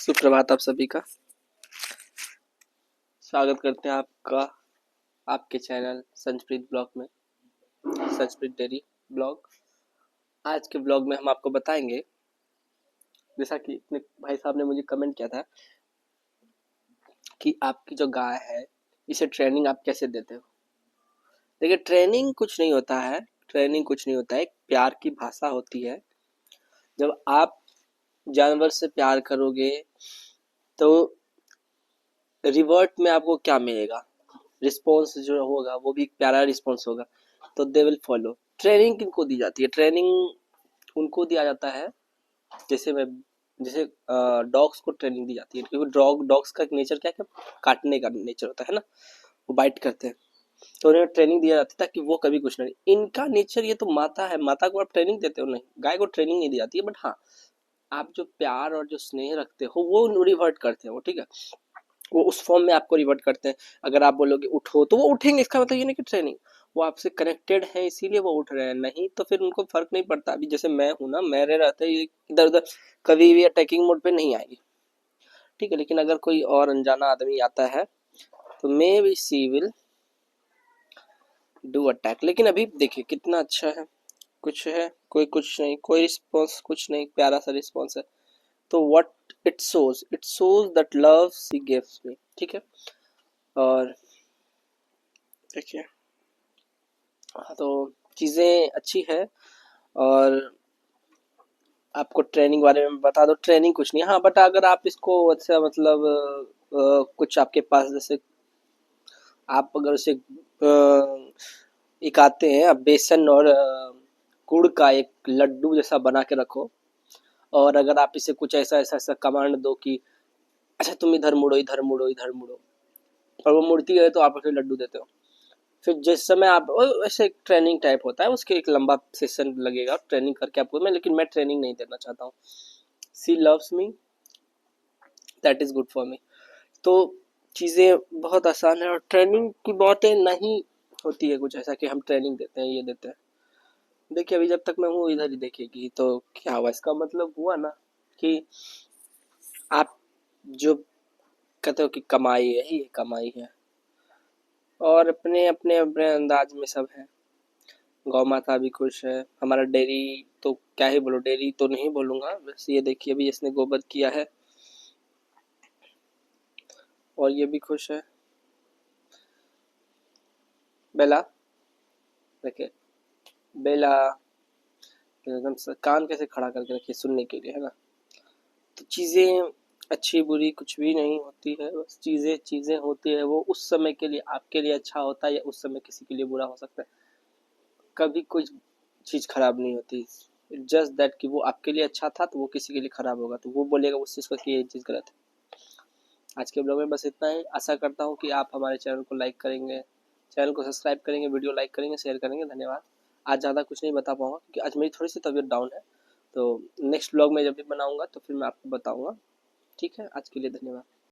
सुप्रभात आप सभी का। स्वागत करते हैं आपका आपके चैनल संजप्रीत ब्लॉग में, संजप्रीत डेरी ब्लॉग। आज के ब्लॉग में हम आपको बताएंगे, जैसा कि अपने भाई साहब ने मुझे कमेंट किया था कि आपकी जो गाय है इसे ट्रेनिंग आप कैसे देते हो। देखिए, ट्रेनिंग कुछ नहीं होता है, एक प्यार की भाषा होती है। जब आप जानवर से प्यार करोगे तो रिवर्ट में आपको क्या मिलेगा, रिस्पॉन्स जो होगा वो भी एक प्यारा रिस्पॉन्स होगा, तो दे विल फॉलो। ट्रेनिंग किनको दी जाती है? ट्रेनिंग उनको दिया जाता है, जैसे डॉग्स को ट्रेनिंग दी जाती है, क्योंकि डॉग्स का नेचर क्या है कि काटने का नेचर होता है ना, वो बाइट करते हैं, तो उन्हें ट्रेनिंग दिया जाती है ताकि वो कभी कुछ नहीं। इनका नेचर, ये तो माता है, माता को आप ट्रेनिंग देते हो नहीं, गाय को ट्रेनिंग नहीं दी जाती है, बट हाँ आप जो प्यार और जो स्नेह रखते हो वो रिवर्ट करते हो, ठीक है, वो उस फॉर्म में आपको रिवर्ट करते हैं। अगर आप बोलोगे उठो तो वो उठेंगे, इसका मतलब ये नहीं कि ट्रेनिंग, वो आपसे कनेक्टेड है इसीलिए वो उठ रहे हैं, नहीं तो फिर उनको फर्क नहीं पड़ता। अभी जैसे मैं हूं ना, मेरे रहते इधर उधर कभी भी अटैकिंग मोड पे नहीं आएगी, ठीक है, लेकिन अगर कोई और अनजाना आदमी आता है तो maybe she will do attack. लेकिन अभी देखिए कितना अच्छा है, कुछ है, कोई कुछ नहीं, कोई रिस्पॉन्स कुछ नहीं, प्यारा सा रिस्पॉन्स है। तो what it shows that love she gives me, ठीक है। और देखिए, हाँ, तो चीज़ें अच्छी है। और आपको ट्रेनिंग बारे में बता दो, ट्रेनिंग कुछ नहीं, हाँ बट अगर आप इसको अच्छा मतलब कुछ आपके पास, जैसे आप अगर उसे एक आते हैं, आप बेसन और गुड़ का एक लड्डू जैसा बना के रखो, और अगर आप इसे कुछ ऐसा ऐसा ऐसा कमांड दो कि अच्छा तुम इधर मुड़ो, इधर मुड़ो, इधर मुड़ो, और वो मुड़ती है तो आप उसे लड्डू देते हो। फिर जिस समय आप वैसे एक ट्रेनिंग टाइप होता है, उसके एक लंबा सेशन लगेगा ट्रेनिंग करके आपको, लेकिन मैं ट्रेनिंग नहीं देना चाहता हूँ। She loves me, that is good for me. तो चीज़ें बहुत आसान है, और ट्रेनिंग की बातें नहीं होती है कुछ ऐसा कि हम ट्रेनिंग देते हैं, ये देते हैं। देखिए अभी जब तक मैं हूँ इधर ही देखेगी तो क्या हुआ, इसका मतलब हुआ ना कि आप जो कहते हो कि कमाई है ही कमाई है, और अपने अपने अपने अंदाज में सब है। गौ माता भी खुश है, हमारा डेयरी तो क्या ही बोलो, डेयरी तो नहीं बोलूँगा, बस ये देखिए अभी इसने गोबर किया है और ये भी खुश है। बेला, देखिए बेला एकदम कान कैसे खड़ा करके रखिए सुनने के लिए, है ना। तो चीज़ें अच्छी बुरी कुछ भी नहीं होती है, बस चीज़ें चीज़ें होती है, वो उस समय के लिए आपके लिए अच्छा होता है या उस समय किसी के लिए बुरा हो सकता है। कभी कोई चीज़ खराब नहीं होती, जस्ट दैट कि वो आपके लिए अच्छा था तो वो किसी के लिए खराब होगा, तो वो बोलेगा उस चीज़ को कि ये चीज़ गलत है। आज के ब्लॉग में बस इतना ही। आशा करता हूँ कि आप हमारे चैनल को लाइक करेंगे, चैनल को सब्सक्राइब करेंगे, वीडियो लाइक करेंगे, शेयर करेंगे। धन्यवाद। आज ज़्यादा कुछ नहीं बता पाऊँगा क्योंकि आज मेरी थोड़ी सी तबीयत डाउन है, तो नेक्स्ट ब्लॉग में जब भी बनाऊँगा तो फिर मैं आपको बताऊँगा, ठीक है। आज के लिए धन्यवाद।